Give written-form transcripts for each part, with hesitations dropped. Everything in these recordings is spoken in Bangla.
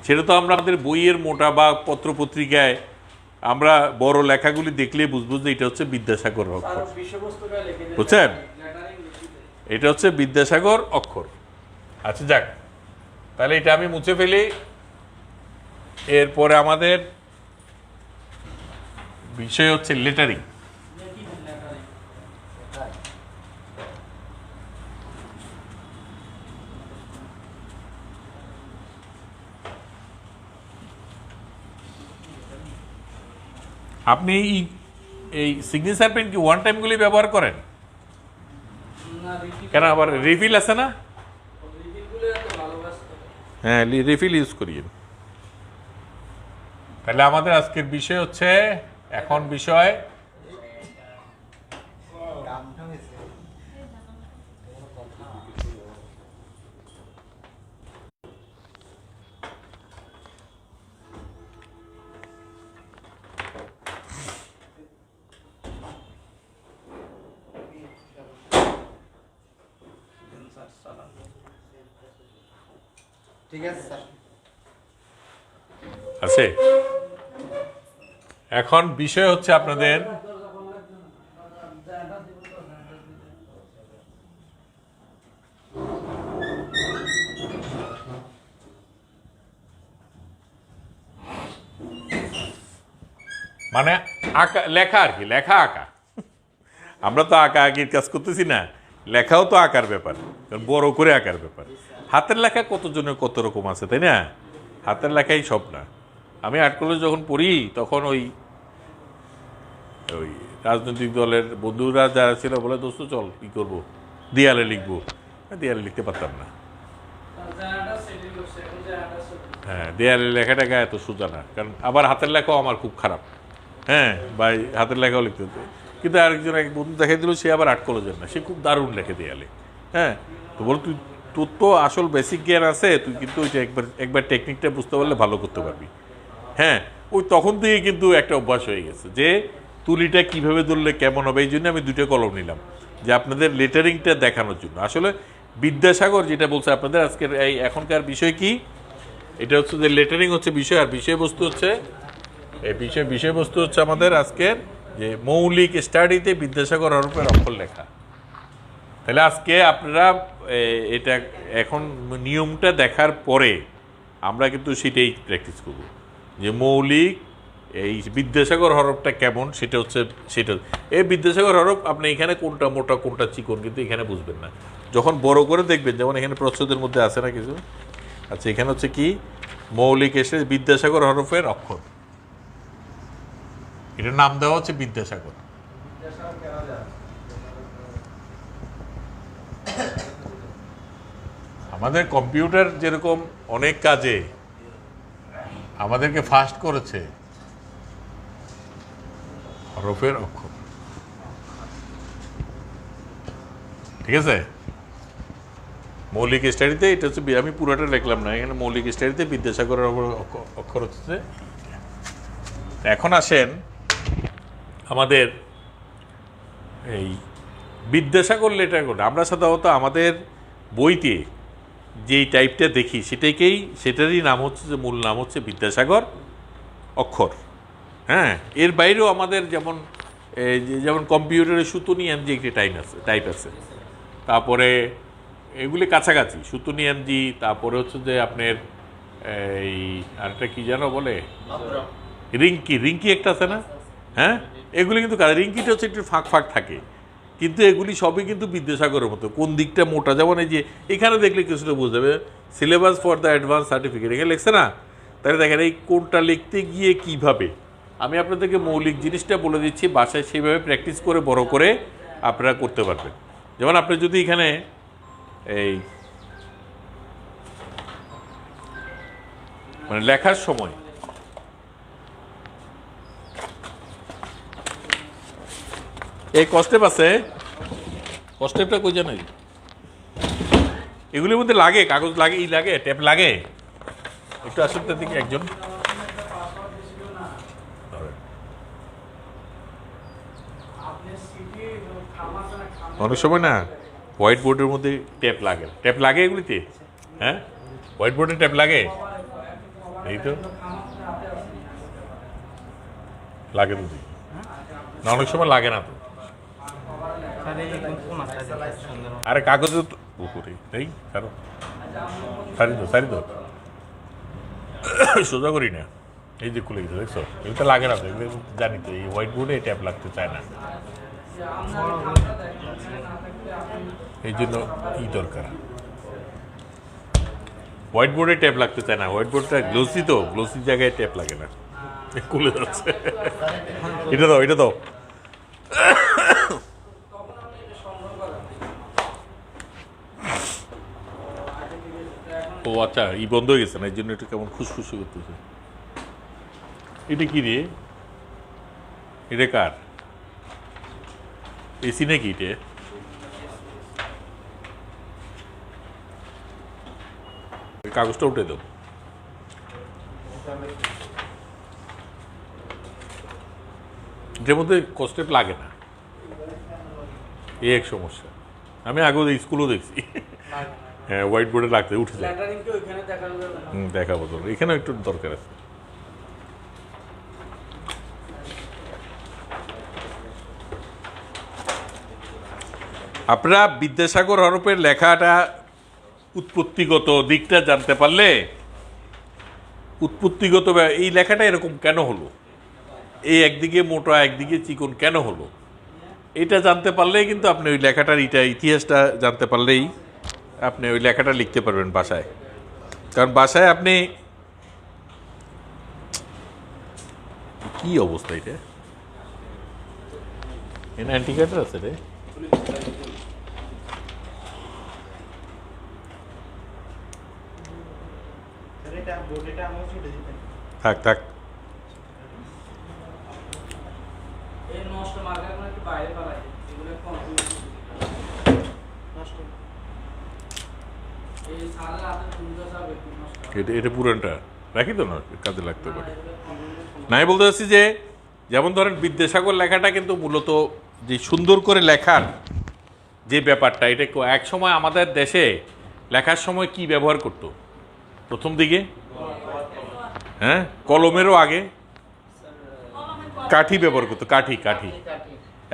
সেটা তো আমরা আমাদের বইয়ের মোটা বা পত্রপত্রিকায় আমরা বড় লেখাগুলি দেখলে বুঝবো যে এটা হচ্ছে বিদ্যাসাগর অক্ষর, বুঝছেন? এটা হচ্ছে বিদ্যাসাগর অক্ষর। আচ্ছা যাক, তাহলে এটা আমি মুছে ফেলি। এরপরে আমাদের বিষয় হচ্ছে লেটারিং। আপনি এই সিগনেচার পেন কি ওয়ান টাইম গুলি ব্যবহার করেন? কেন আবার রিফিল আছে না? হ্যাঁ, রিফিল ইউজ করি। তাহলে আমাদের আজকের বিষয় হচ্ছে, এখন বিষয় আছে। এখন বিষয় হচ্ছে আপনাদের মানে আঁকা, লেখা আর কি, লেখা আঁকা। আমরা তো আঁকা আঁকির কাজ করতেছি না, লেখাও তো আঁকার ব্যাপার, বড় করে আঁকার ব্যাপার। হাতের লেখা কতজনের কত রকম আছে, তাই না? হাতের লেখাই সব না। আমি আর্ট কলেজ যখন পড়ি তখন ওই ওই রাজনৈতিক দলের বন্ধুরা যারা ছিল বলে, দোস্ত চল কী করবো, দেয়ালে লিখবো। দেয়ালে লিখতে পারতাম না। হ্যাঁ, দেয়ালে লেখাটাকে এত সোজা না, কারণ আবার হাতের লেখাও আমার খুব খারাপ। হ্যাঁ, বা হাতের লেখাও লিখতে হতো। কিন্তু আরেকজন এক বন্ধু দেখে দিল, সে আবার আর্ট কলেজের না, সে খুব দারুণ লেখে দেয়ালে। হ্যাঁ, তো বল তুই, তোর তো আসল বেসিক জ্ঞান আছে, তুই কিন্তু ওইটা একবার টেকনিকটা বুঝতে পারলে ভালো করতে পারবি। হ্যাঁ, ওই তখন থেকে কিন্তু একটা অভ্যাস হয়ে গেছে যে তুলিটা কিভাবে ধরলে কেমন হবে। এই জন্য আমি 2টা কলম নিলাম, যে আপনাদের লেটারিংটা দেখানোর জন্য। আসলে বিদ্যাসাগর যেটা বলছে আপনাদের আজকের এই এখনকার বিষয় কি, এটা হচ্ছে যে লেটারিং হচ্ছে বিষয়, আর বিষয়বস্তু হচ্ছে এই বিষয়বস্তু হচ্ছে আমাদের আজকের যে মৌলিক স্টাডিতে বিদ্যাসাগর হরফের অক্ষর লেখা। তাহলে আজকে আপনারা এটা এখন নিয়মটা দেখার পরে আমরা কিন্তু সেটাই প্র্যাকটিস করব, যে মৌলিক এই বিদ্যাসাগর হরফটা কেমন সেটা এই বিদ্যাসাগর হরফ আপনি এখানে কোনটা মোটা কোনটা চিকন কিন্তু এখানে বুঝবেন না, যখন বড় করে দেখবেন। যেমন এখানে প্রচ্ছদের মধ্যে আছে না কিছু। আচ্ছা, এখানে হচ্ছে কি মৌলিক এসে বিদ্যাসাগর হরফের অক্ষর, এটার নাম দেওয়া হচ্ছে বিদ্যাসাগর। আমাদের কম্পিউটার যেরকম অনেক কাজে আমাদেরকে ফাস্ট করেছে, হরফের অক্ষর, ঠিক আছে? মৌলিক স্টাডিতে এটা হচ্ছে, আমি পুরোটা লিখলাম না, এখানে মৌলিক স্টাডিতে বিদ্যাসাগরের অক্ষর হচ্ছে। এখন আসেন আমাদের এই বিদ্যাসাগর লেটার কোড। আমরা সাধারণত আমাদের বইতে যেই টাইপটা দেখি সেটারই নাম হচ্ছে, যে মূল নাম হচ্ছে বিদ্যাসাগর অক্ষর। হ্যাঁ, এর বাইরেও আমাদের যেমন কম্পিউটারে সুতুনি এমজি একটি টাইপ আছে, তারপরে এগুলি কাছাকাছি সুতুনি এমজি, তারপরে হচ্ছে যে আপনার এই আরেকটা কী যেন বলে, রিঙ্কি একটা আছে না? হ্যাঁ, এগুলি কিন্তু রিঙ্কিটা হচ্ছে একটু ফাঁক ফাঁক থাকে, কিন্তু এগুলি সবই কিন্তু বিদ্যাসাগরের মতো। কোন দিকটা মোটা, যেমন এই যে এখানে দেখলে কিছুটা বুঝতে যাবে, syllabus for the advance certificate এখানে লিখছে না? তাহলে দেখেন এই কোনটা লিখতে গিয়ে কিভাবে, আমি আপনাদেরকে মৌলিক জিনিসটা বলে দিচ্ছি, বাসায় সেইভাবে প্র্যাকটিস করে বড় করে আপনারা করতে পারবেন। যেমন আপনি যদি এখানে এই মানে লেখার সময় এই কস্টেপ আছে, কস্টেপটা কই জানেন? এগুলির মধ্যে লাগে কাগজ লাগে, লাগে টেপ লাগে। একটু আসুন তার দিকে একজন। অনেক সময় না হোয়াইট বোর্ডের মধ্যে ট্যাপ লাগে এগুলিতে। হ্যাঁ, হোয়াইট বোর্ডে ট্যাপ লাগে। এই তো লাগে তো দেখি। না অনেক সময় লাগে না তো। আরে কাগজে তো উপরে এই কারো সারি তো সোজা করি না, এই যে খুলে গেছে দেখছো, এগুলো তো লাগে না তো, এগুলো জানি তো, এই হোয়াইট বোর্ডে ট্যাপ লাগতে চায় না, এই জন্য দরকার, হোয়াইট বোর্ডে ট্যাপ লাগতে চায় না, হোয়াইট বোর্ডটা গ্লোসি তো, গ্লোসির জায়গায় ট্যাপ লাগে না, খুলে যাচ্ছে। এটা দাও ও আচ্ছা, বন্ধ হয়ে গেছে না, এই জন্য একটু কেমন খুশখুশি করতেছে। এটা কি রে, এটা কার এসি নাকি? এটা কাগজটা উঠে দাও। এটার মধ্যে কস্টেপ লাগে না, এই এক সমস্যা। আমি আগেও স্কুলও দেখছি, হ্যাঁ হোয়াইট বোর্ডে লাগতে উঠে যায়। দেখাবো তো, এখানেও একটু দরকার আছে। আপনারা বিদ্যাসাগর হরফের লেখাটা উৎপত্তিগত দিকটা জানতে পারলে, উৎপত্তিগত এই লেখাটা এরকম কেন হলো, এই একদিকে মোটা একদিকে চিকন কেন হলো, এটা জানতে পারলেই কিন্তু আপনি ওই লেখাটার ইতিহাসটা জানতে পারলেই আপনি ওই লেখাটা লিখতে পারবেন বাসায়। কারণ বাসায় আপনি কি অবস্থা, এটা অ্যান্টিকাটার আছে রে, থাক থাক, এটা পুরানটা রাখি তো না, কাজে লাগতে পারে। নাই বলতে চাচ্ছি যে, যেমন ধরেন বিদ্যাসাগর লেখাটা কিন্তু মূলত যে সুন্দর করে লেখার যে ব্যাপারটা, এটা এক সময় আমাদের দেশে লেখার সময় কি ব্যবহার করতো প্রথম দিকে, হ্যাঁ কলমেরও আগে কাঠি ব্যবহার করতো, কাঠি কাঠি,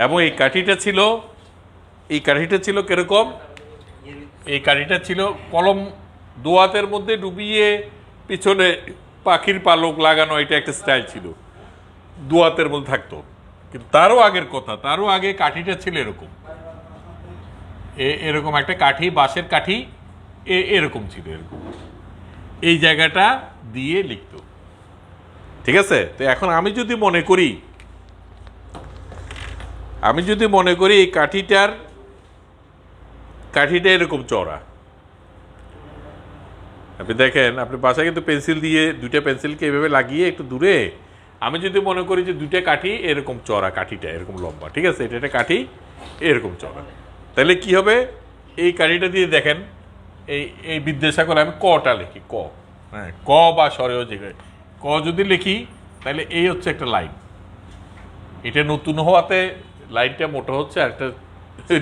এবং এই কাঠিটা ছিল কিরকম, এই কাঠিটা ছিল কলম দোয়াতের মধ্যে ডুবিয়ে পিছনে পাখির পালক লাগানো, এটা একটা স্টাইল ছিল, দোয়াতের মধ্যে থাকতো। কিন্তু তারও আগের কথা, তারও আগে কাঠিটা ছিল এরকম, এরকম একটা কাঠি, বাঁশের কাঠি, এরকম ছিল, এরকম এই জায়গাটা দিয়ে লিখতো। ঠিক আছে, তো এখন আমি যদি মনে করি এই কাঠিটা এরকম চড়া, আপনি দেখেন, আপনি বাসায় কিন্তু পেন্সিল দিয়ে দুইটা পেন্সিলকে এভাবে লাগিয়ে একটু দূরে, আমি যদি মনে করি যে দুইটা কাঠি এরকম চড়া, কাঠিটা এরকম লম্বা, ঠিক আছে, এটা একটা কাঠি এরকম চড়া, তাহলে কি হবে, এই কাঠিটা দিয়ে দেখেন, এই বিদ্যাসাগর আমি কটা লিখি, ক, হ্যাঁ ক বা স্বরেও যে ক যদি লিখি, তাহলে এই হচ্ছে একটা লাইন, এটা নতুন হওয়াতে লাইনটা মোটা হচ্ছে, একটা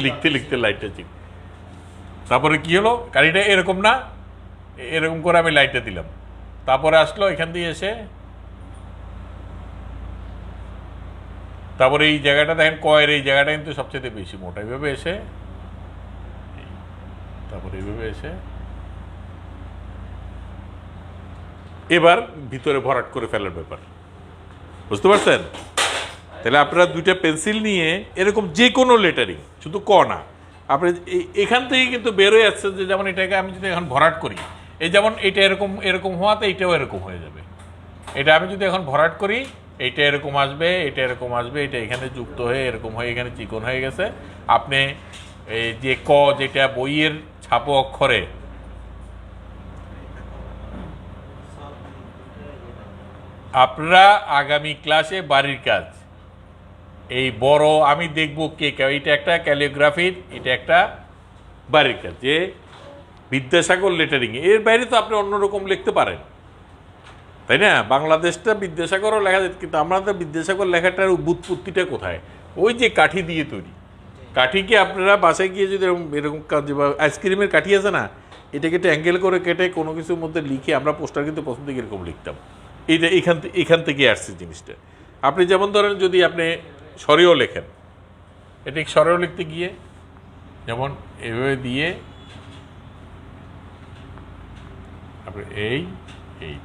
লিখতে লিখতে লাইনটা চিন, তারপরে কি হলো, কাঠিটা এরকম না, এরকম করে আমি লাইটটা দিলাম, তারপরে আসলো এখান দিয়ে এসে, তারপরে এই জায়গাটা দেখেন, কয়ের এই জায়গাটা কিন্তু সবচেয়ে বেশি মোটা, এইভাবে এসে, তারপরে এইভাবে এসে, এবার ভিতরে ভরাট করে ফেলার ব্যাপার, বুঝতে পারছেন? তাহলে আপনারা দুইটা পেন্সিল নিয়ে এরকম যে কোনো লেটারিং, শুধু ক না, আপনি এখান থেকে কিন্তু বেরোয় আসছে যে, যেমন এটাকে আমি যদি এখন ভরাট করি, এই যেমন এটা এরকম হওয়াতে এইটাও এরকম হয়ে যাবে, এটা আমি যদি এখন ভরাট করি, এইটা এরকম আসবে, এটা এরকম আসবে, এটা এখানে যুক্ত হয়ে এরকম হয়ে এখানে চিকন হয়ে গেছে। আপনি এই যে ক, যেটা বইয়ের ছাপো অক্ষরে, আপনারা আগামী ক্লাসে বাড়ির কাজ, এই বড় আমি দেখব কে, এটা একটা ক্যালিওগ্রাফির, এটা একটা বাড়ির কাজ, যে বিদ্যাসাগর লেটারিং, এর বাইরে তো আপনি অন্যরকম লিখতে পারেন, তাই না? বাংলাদেশটা বিদ্যাসাগরও লেখা যেত, কিন্তু আমাদের বিদ্যাসাগর লেখাটার বুৎপত্তিটা কোথায়, ওই যে কাঠি দিয়ে তৈরি, কাঠিকে আপনারা বাসায় গিয়ে যদি এরকম আইসক্রিমের কাঠি আছে না, এটাকে একটু অ্যাঙ্গেল করে কেটে কোনো কিছুর মধ্যে লিখে আমরা পোস্টার কিন্তু প্রথম থেকে এরকম লিখতাম। এইটা এখান থেকে আসছে জিনিসটা। আপনি যেমন ধরেন যদি আপনি সরেও লেখেন, এটা সরেও লিখতে গিয়ে যেমন এভাবে দিয়ে আপনি এই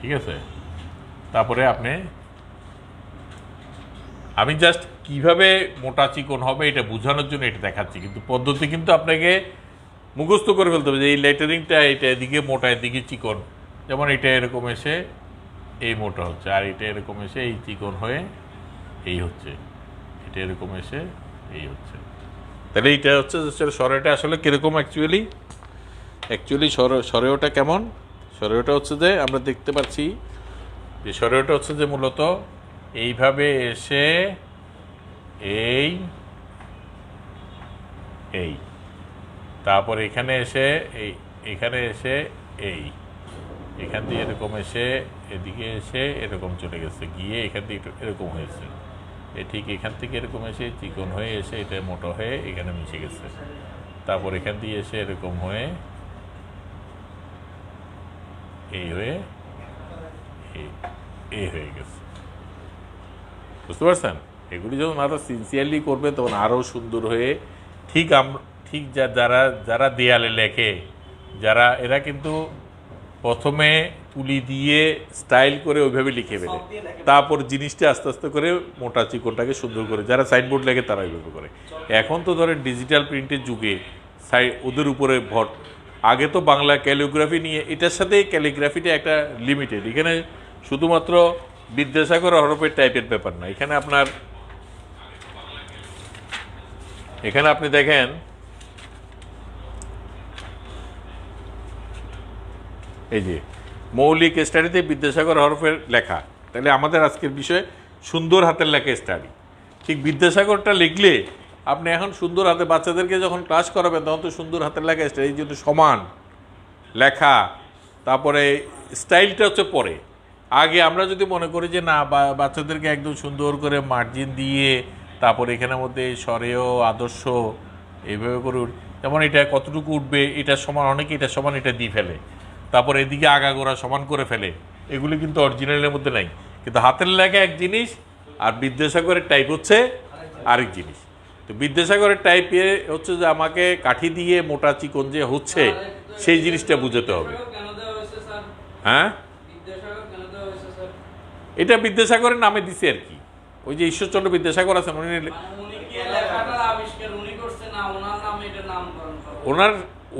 ঠিক আছে, তারপরে আমি জাস্ট কিভাবে মোটা চিকন হবে এটা বোঝানোর জন্য এটা দেখাচ্ছি, কিন্তু পদ্ধতি কিন্তু আপনাকে মুখস্থ করে ফেলতে হবে যে এই লেটারিংটা এটা এদিকে মোটা এদিকে চিকন। যেমন এটা এরকম এসে এই মোটা হচ্ছে, আর এটা এরকম এসে এই চিকন হয়ে এই হচ্ছে, এটা এরকম এসে এই হচ্ছে। তাহলে এইটা হচ্ছে সরেটা আসলে কীরকম অ্যাকচুয়ালি সরেওটা কেমন? সরেওটা হচ্ছে যে আমরা দেখতে পাচ্ছি যে সরেওটা হচ্ছে যে মূলত এইভাবে এসে এই তারপর এখানে এসে এখানে এসে এখান দিয়ে এরকম এসে এদিকে এসে এরকম চলে গেছে, গিয়ে এখান দিয়ে এরকম হয়েছে, ঠিক এখান থেকে এরকম এসে চিকন হয়ে এসে এটা মোটা হয়ে এখানে মিশে গেছে, তারপর এখান দিয়ে এসে এরকম হয়ে এই হয়ে হয়ে গেছে। বুঝতে পারছেন? এগুলি যখন আরো সিনসিয়ারলি করবে তখন আরো সুন্দর হয়ে ঠিক যারা দেয়ালে লেখে, এরা কিন্তু প্রথমে তুলি দিয়ে স্টাইল করে ওইভাবে লিখে ফেলে, তারপর জিনিসটা আস্তে আস্তে করে মোটা চিকনটাকে সুন্দর করে, যারা সাইনবোর্ড লেখে তারা ওইভাবে করে। এখন তো ধরেন ডিজিটাল প্রিন্টের যুগে ওদের উপরে ভর। আগে তো বাংলা ক্যালিগ্রাফি নিয়ে, এটার সাথে ক্যালিগ্রাফিটা একটা লিমিটেড, এখানে শুধুমাত্র বিদ্যাসাগর হরফের টাইপের ব্যাপার না, এখানে আপনি দেখেন এই যে মৌলিক স্টাডিতে বিদ্যাসাগর হরফের লেখা। তাহলে আমাদের আজকের বিষয় সুন্দর হাতের লেখা স্টাডি। ঠিক বিদ্যাসাগরটা লিখলে আপনি এখন সুন্দর হাতে বাচ্চাদেরকে যখন ক্লাস করাবেন তখন তো সুন্দর হাতের লেখা স্টাডি, এই জন্য সমান লেখা, তারপরে স্টাইলটা হচ্ছে পরে। আগে আমরা যদি মনে করি যে না বাচ্চাদেরকে একদম সুন্দর করে মার্জিন দিয়ে তারপর এখানের মধ্যে স্বরেয় আদর্শ এইভাবে করে, যেমন এটা কতটুকু উঠবে এটা সমান, অনেকে এটা সমান এটা দিয়ে ফেলে, তারপর এদিকে আগাগোড়া সমান করে ফেলে, এগুলি কিন্তু অরিজিনালের মধ্যে নাই। কিন্তু হাতের লেখা এক জিনিস আর বিদ্যাসাগরের টাইপ হচ্ছে আরেক জিনিস। তো বিদ্যাসাগরের টাইপে হচ্ছে যে আমাকে কাঠি দিয়ে মোটা চিকন যে হচ্ছে সেই জিনিসটা বুঝাতে হবে। হ্যাঁ, এটা বিদ্যাসাগরের নামে দিছে আর কি, ওই যে ঈশ্বরচন্দ্র বিদ্যাসাগর আছেন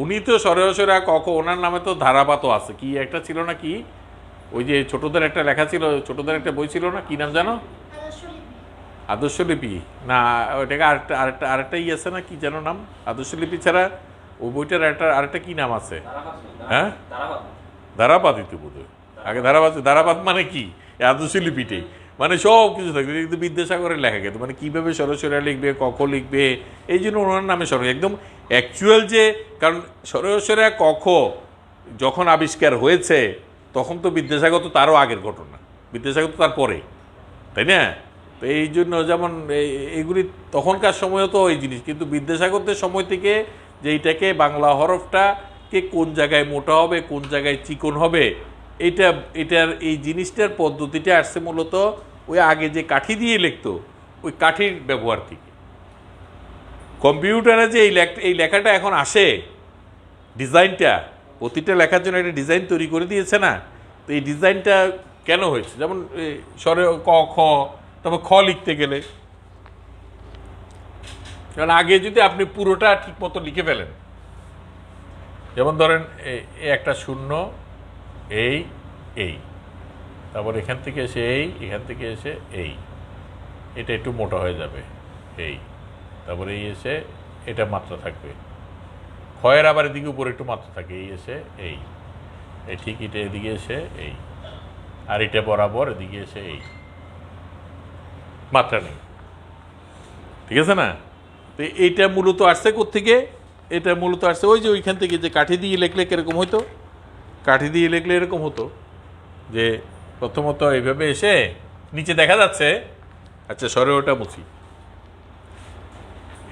উনি তো সরাসরি কখ, ওনার নামে তো ধারাপাতও আছে, কি একটা ছিল না, কি ওই যে ছোটদের একটা লেখা ছিল, ছোটদের একটা বই ছিল না, কি নাম জানো? আদর্শলিপি না, ওইটাকে আরেকটা ই আছে না, কি যেন নাম? আদর্শলিপি ছাড়া ওই বইটার আরেকটা কি নাম আছে? হ্যাঁ, ধারাপাতই তো বোধ হয়। আগে ধারাপাত মানে কি? আদর্শলিপিটাই মানে সব কিছু থাকবে, কিন্তু বিদ্যাসাগরের লেখা কিন্তু মানে কীভাবে সরসরা লিখবে, কখ লিখবে, এই জন্য ওনার নামে সর একদম অ্যাকচুয়াল যে, কারণ সরসরা কখ যখন আবিষ্কার হয়েছে তখন তো বিদ্যাসাগর তো তারও আগের ঘটনা, বিদ্যাসাগর তো তার পরে, তাই না? তো এই জন্য যেমন এইগুলি তখনকার সময়ও তো ওই জিনিস, কিন্তু বিদ্যাসাগরদের সময় থেকে যে এইটাকে বাংলা হরফটাকে কোন জায়গায় মোটা হবে কোন জায়গায় চিকন হবে, এটার এই জিনিসটার পদ্ধতিটা আসছে মূলত ওই আগে যে কাঠি দিয়ে লিখতো ওই কাঠির ব্যবহার থেকে। কম্পিউটারে যে এই লেখাটা এখন আসে, ডিজাইনটা প্রতিটা লেখার জন্য একটা ডিজাইন তৈরি করে দিয়েছে না, তো এই ডিজাইনটা কেন হয়েছে? যেমন স্বরে ক খ, তারপর খ লিখতে গেলে, কারণ আগে যদি আপনি পুরোটা ঠিক মতো লিখে ফেলেন, যেমন ধরেন একটা শূন্য এই তারপর এখান থেকে এসে এখান থেকে এসে এটা একটু মোটা হয়ে যাবে, তারপরে এই এসে এটা মাত্রা থাকবে, ক্ষয়ের আবার এদিকে উপরে একটু মাত্রা থাকে, এই এসে এই ঠিক এটা এদিকে এসে আর এটা বরাবর এদিকে এসে মাত্রা নেই, ঠিক আছে না? তো এইটা মূলত আসছে কোত্থেকে? এটা মূলত আসছে ওই যে ওইখান থেকে, যে কাঠি দিয়ে লেখলে কিরকম হইতো, কাঠি দিয়ে লেখলে এরকম হতো যে প্রথমত এইভাবে এসে নিচে দেখা যাচ্ছে, আচ্ছা সরেওটা মুছি,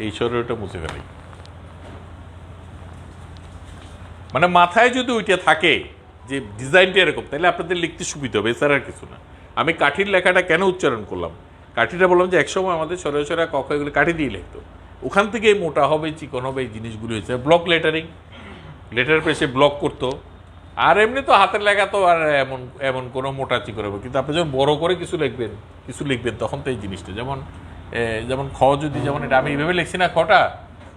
এই সরেওটা মুছে ফেলি, মানে মাথায় যদি ওইটা থাকে যে ডিজাইনটা এরকম, তাহলে আপনাদের লিখতে সুবিধা হবে, এছাড়া আর কিছু না। আমি কাঠির লেখাটা কেন উচ্চারণ করলাম, কাঠিটা বললাম যে একসময় আমাদের সরাসরি ক খ এগুলো কাঠি দিয়ে লিখতো, ওখান থেকে মোটা হবে চিকন হবে এই জিনিসগুলো হয়েছে। ব্লক লেটারিং, লেটার পেসে ব্লক করতো। আর এমনি তো হাতের লেখা তো আর এমন এমন কোনো মোটা চিকন হবে, কিন্তু আপনি যখন বড় করে কিছু লিখবেন তখন তো এই জিনিসটা যেমন যেমন খ, যদি যেমন এটা আমি এইভাবে লিখছি না খটা,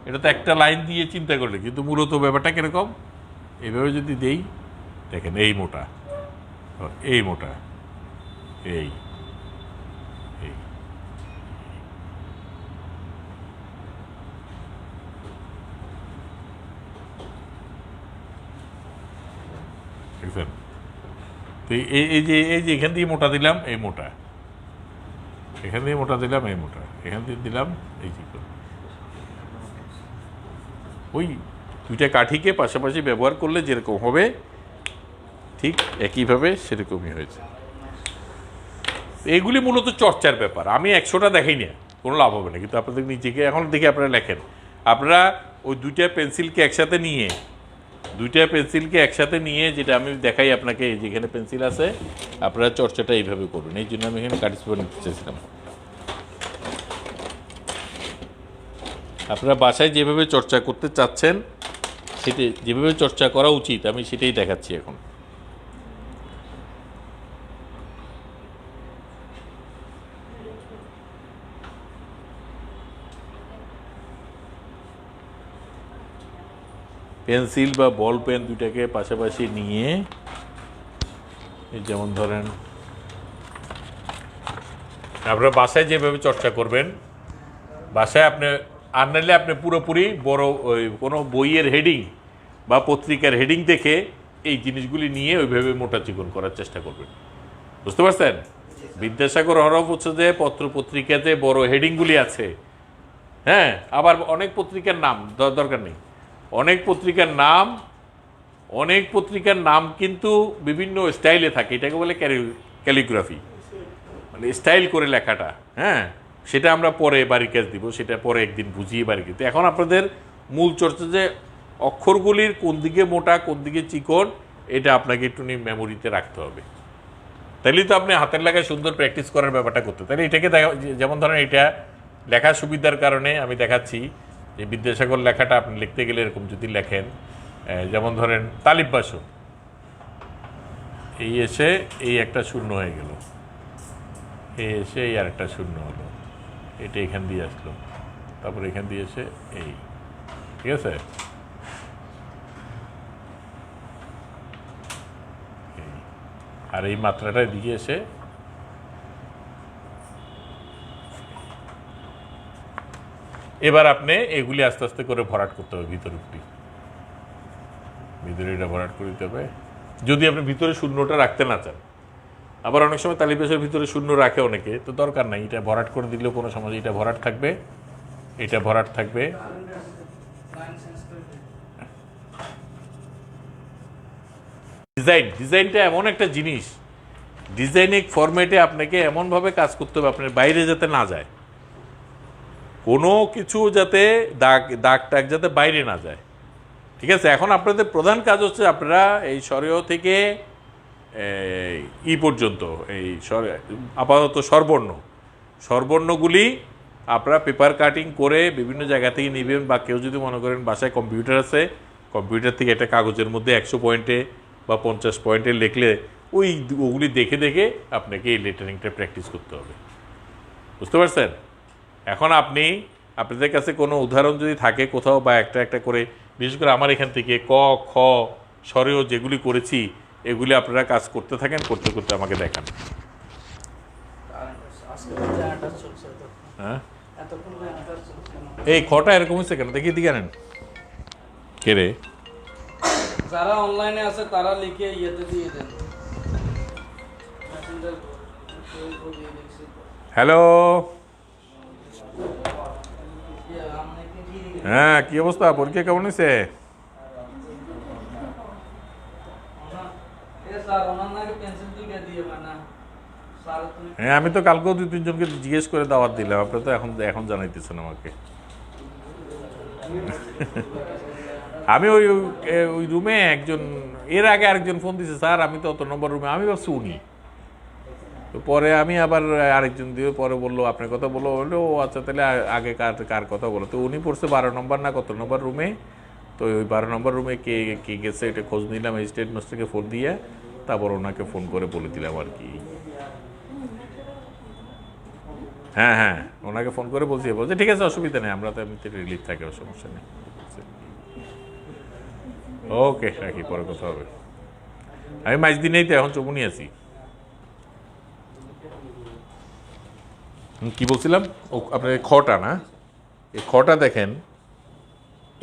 এটা তো একটা লাইন দিয়ে চিন্তা করলে, কিন্তু মূলত ব্যাপারটা কিরকম এইভাবে যদি দেই, দেখেন এই মোটা, এই মোটা, এই এই দেখছেন? তো এই যে এখান দিয়ে মোটা দিলাম, এই মোটা, এখান দিয়ে মোটা দিলাম, এই মোটা, এখান দিয়ে দিলাম এই চিকন। ওই দুইটা কাঠিকে পাশাপাশি ব্যবহার করলে যেরকম হবে ঠিক একইভাবে সেরকমই হয়েছে। এইগুলি মূলত চর্চার ব্যাপার। আমি 100টা দেখাই না, কোনো লাভ হবে না, কিন্তু আপনাদের নিজেকে এখন দেখে আপনারা লেখেন। আপনারা ওই দুইটা পেন্সিলকে একসাথে নিয়ে যেটা আমি দেখাই আপনাকে, যেখানে পেন্সিল আছে, আপনারা চর্চাটা এইভাবে করবেন। এই জন্য আমি এখানে কাটিস পেপার নিতে চাইছিলাম। আপনারা বাসায় যেভাবে চর্চা করতে চাচ্ছেন, সেটাই যেভাবে চর্চা করা উচিত আমি সেটাই দেখাচ্ছি এখন। পেন্সিল বা বল পেন দুইটাকে পাশাপাশি নিয়ে, যেমন ধরেন আপনারা বাসায় যেভাবে চর্চা করবেন, বাসায় আপনি আর নাইলে আপনি পুরোপুরি বড় ওই কোনো বইয়ের হেডিং বা পত্রিকার হেডিং দেখে এই জিনিসগুলি নিয়ে ওইভাবে মোটা চিকন করার চেষ্টা করবেন। বুঝতে পারছেন? বিদ্যাসাগর হরফ হচ্ছে যে পত্রিকাতে বড় হেডিংগুলি আছে, হ্যাঁ, আবার অনেক পত্রিকার নাম দরকার নেই, অনেক পত্রিকার নাম কিন্তু বিভিন্ন স্টাইলে থাকে, এটাকে বলে ক্যালিগ্রাফি, মানে স্টাইল করে লেখাটা, হ্যাঁ, সেটা আমরা পরে বাড়ির কাজ দিব, সেটা পরে একদিন বুঝিয়ে বাড়ি কিন্তু এখন আপনাদের মূল চর্চা যে অক্ষরগুলির কোন দিকে মোটা কোন দিকে চিকন, এটা আপনাকে একটু মেমোরিতে রাখতে হবে। তাইলেই তো আপনি হাতের লেখায় সুন্দর প্র্যাকটিস করার ব্যাপারটা করতে। তাহলে এটাকে যেমন ধরেন এটা লেখার সুবিধার কারণে আমি দেখাচ্ছি যে বিদ্যাসাগর লেখাটা আপনি লিখতে গেলে এরকম যদি লেখেন, যেমন ধরেন তালিব বাসন, এই এসে এই একটা শূন্য হয়ে গেল, এই এসে এই আর একটা শূন্য হলো, এটা এখান দিয়ে আসলো, তারপর এখান দিয়ে এসে এই, ঠিক আছে, আর এই মাত্রাটা দিকে এসে এবার আপনি এগুলি আস্তে আস্তে করে ভরাট করতে হবে, ভিতরে এটা ভরাট করে দিতে হবে, যদি আপনি ভিতরে শূন্যটা রাখতে না চান। আবার অনেক সময় তালিবাসের ভিতরে শূন্য রাখে অনেকে, তো দরকার নাই, এটা ভরাট করে দিলেও কোনো সমস্যা, এটা ভরাট থাকবে, এটা ভরাট থাকবে। ডিজাইনটা এমন একটা জিনিস, ডিজাইনিং ফরম্যাটে আপনাকে এমনভাবে কাজ করতে হবে আপনার বাইরে যাতে না যায়, কোনো কিছু যাতে দাগ টাগ যাতে বাইরে না যায়, ঠিক আছে। এখন আপনাদের প্রধান কাজ হচ্ছে আপনারা এই সরেও থেকে পর্যন্ত এই আপাতত স্বরবর্ণগুলি আপনারা পেপার কাটিং করে বিভিন্ন জায়গা থেকে নেবেন, বা কেউ যদি মনে করেন বাসায় কম্পিউটার আছে, কম্পিউটার থেকে একটা কাগজের মধ্যে 100 পয়েন্টে বা 50 পয়েন্টে লিখলে ওগুলি দেখে দেখে আপনাকে এই লেটারিংটা প্র্যাকটিস করতে হবে। বুঝতে পারছেন? এখন আপনাদের কাছে কোনো উদাহরণ যদি থাকে কোথাও, বা একটা করে, বিশেষ করে আমার এখান থেকে ক খ স্বরেও যেগুলি করেছি এগুলি আপনারা কাজ করতে থাকেন, করতে করতে আমাকে দেখান। হ্যাঁ, এই খটা এরকম হচ্ছে কেন দেখি, দিকে আনেন কে রে, যারা অনলাইনে আছে তারা লিখে ইয়েতে দিয়ে দেন। হ্যালো, হ্যাঁ, কি অবস্থা, পরীক্ষা কেমন হয়েছে? হ্যাঁ, আমি তো কালকেও 2-3 জনকে জিজ্ঞেস করে দাওয়াত দিলাম, আপনারা তো এখন জানাইতেছেন আমাকে। আমি ওই ওই রুমে একজন এর আগে আরেকজন ফোন দিছে, স্যার আমি তো অত নম্বর রুমে, আমি ভাবছি উনি। তো পরে আমি আবার আরেকজন দিয়ে পরে বললো আপনার কথা বললো, বললো ও আচ্ছা তাহলে আগে কার কার কথা বলো। তো উনি পড়ছে 12 নম্বর না কত নম্বর রুমে। তো ওই 12 নম্বর রুমে কে কে গেছে এটা খোঁজ নিলাম ম্যাজিস্ট্রেট মাস্টারকে ফোন দিয়ে, তারপর ওনাকে ফোন করে বলে দিলাম আর কি। হ্যাঁ হ্যাঁ, ওনাকে ফোন করে বলছি, বলছে ঠিক আছে অসুবিধা নেই, আমরা তো এমনিতে রিলিফ থাকে, সমস্যা নেই। ওকে রাখি, পরে কথা হবে। আমি মাঝ দিনেই তো এখন চমুনি আছি। কি বলছিলাম, ও আপনার খটা না, এই খটা দেখেন,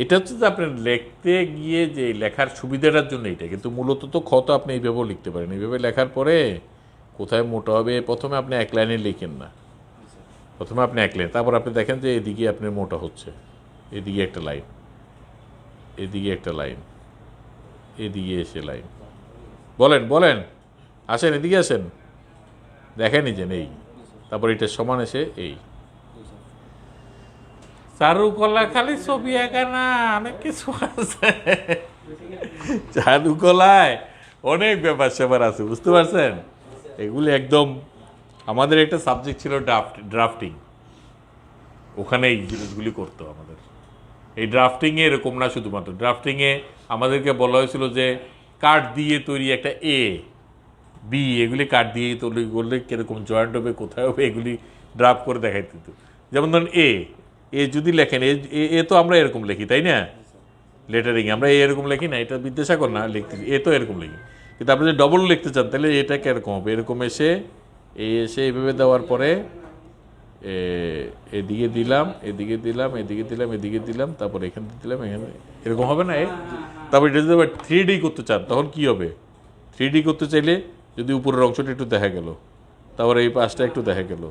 এটা হচ্ছে যে আপনার লিখতে গিয়ে যে লেখার সুবিধাটার জন্য এটা, কিন্তু মূলত তো খ তো আপনি এইভাবেও লিখতে পারেন। এইভাবে লেখার পরে কোথায় মোটা হবে, প্রথমে আপনি এক লাইনে লিখেন না, প্রথমে আপনি এক লাইন, তারপর আপনি দেখেন যে এদিকে আপনার মোটা হচ্ছে, এদিকে একটা লাইন, এদিকে একটা লাইন, এদিকে এসে লাইন, বলেন বলেন, আসেন এদিকে আসেন, দেখেন নিজেন এই, তারপর এটা সমান এসে এই। চারুকলা খালি ছবি আঁকা না, অনেক কিছু আছে চারুকলায়, অনেক ব্যাপার স্যাপার আছে, বুঝতে পারছেন? এগুলি একদম, আমাদের একটা সাবজেক্ট ছিল ড্রাফটিং, ওখানে এই জিনিসগুলি করতো আমাদের। এই ড্রাফটিংয়ে এরকম না, শুধুমাত্র ড্রাফটিংয়ে আমাদেরকে বলা হয়েছিল যে কাঠ দিয়ে তৈরি একটা এ বি, এগুলি কাঠ দিয়ে তৈরি করলে কীরকম জয়েন্ট হবে, কোথায় হবে, এগুলি ড্রাফট করে দেখাই দিত। যেমন ধরুন এ যদি লেখেন, এ তো আমরা এরকম লিখি তাই না, লেটারিং আমরা এরকম লিখি না, এটা বিদ্যাসাগর না লিখতেছি, এ তো এরকম লিখি। কিন্তু আপনি যদি ডবল লিখতে চান তাহলে এটা কীরকম হবে, এরকম এসে এইভাবে দেওয়ার পরে এদিকে দিলাম, এদিকে দিলাম, এদিকে দিলাম, এদিকে দিলাম, তারপর এখানে দিলাম, এখানে, এরকম হবে না। তারপর এটা যদি 3D করতে চান তখন কি হবে, 3D করতে চাইলে যদি উপরের অংশটা একটু দেখা গেল, তারপরে এই পাশটা একটু দেখা গেল,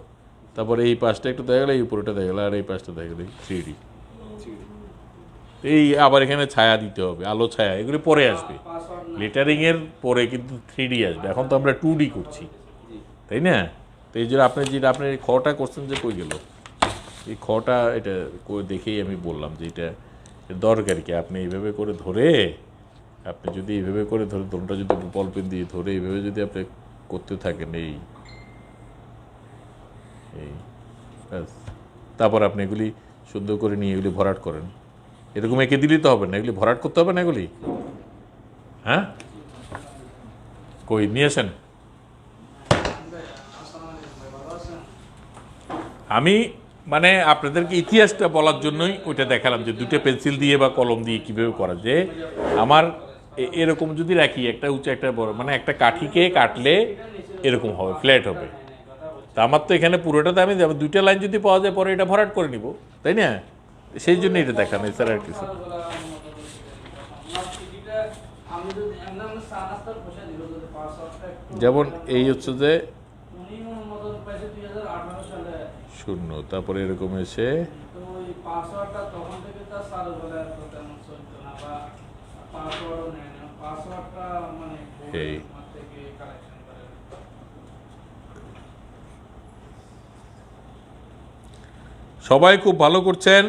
তারপরে এই পাশটা একটু দেখা গেলো, এই উপরেটা দেখা গেলো, আর এই পাশটা দেখা গেলো, 3D। এই আবার এখানে ছায়া দিতে হবে, আলো ছায়া, এগুলি পরে আসবে, লেটারিংয়ের পরে কিন্তু 3D আসবে। এখন তো আমরা 2D করছি তাই না। তো এই জন্য আপনি যেটা আপনি খটা করছেন যে কই গেল, এই খটা এটা দেখেই আমি বললাম যে এটা দরকার কি, আপনি এইভাবে করে ধরে, আপনি যদি এইভাবে করে ধরে, ধরুনটা যদি বল পেন দিয়ে ধরে এইভাবে যদি আপনি করতে থাকেন এই এই ব্যাস, তারপর আপনি এগুলি সুন্দর করে নিয়ে এগুলি ভরাট করেন। এরকম এঁকে দিলেই তো হবে না, এগুলি ভরাট করতে হবে না এগুলি। হ্যাঁ কই নিয়ে আসেন। আমি মানে আপনাদেরকে ইতিহাসটা বলার জন্যই ওইটা দেখালাম যে দুটো পেন্সিল দিয়ে বা কলম দিয়ে কীভাবে করা, যে আমার এরকম যদি রাখি একটা উঁচু একটা বড়, মানে একটা কাঠিকে কাটলে এরকম হবে, ফ্ল্যাট হবে। তা আমার তো এখানে পুরোটাতে আমি দুইটা লাইন যদি পাওয়া যায় পরে এটা ভরাট করে নিব, তাই না? সেই জন্য এটা দেখানো, এছাড়া আর কিছু। যেমন এই হচ্ছে যে 0, তারপরে এরকম এসে এই সবাই খুব ভালো করছেন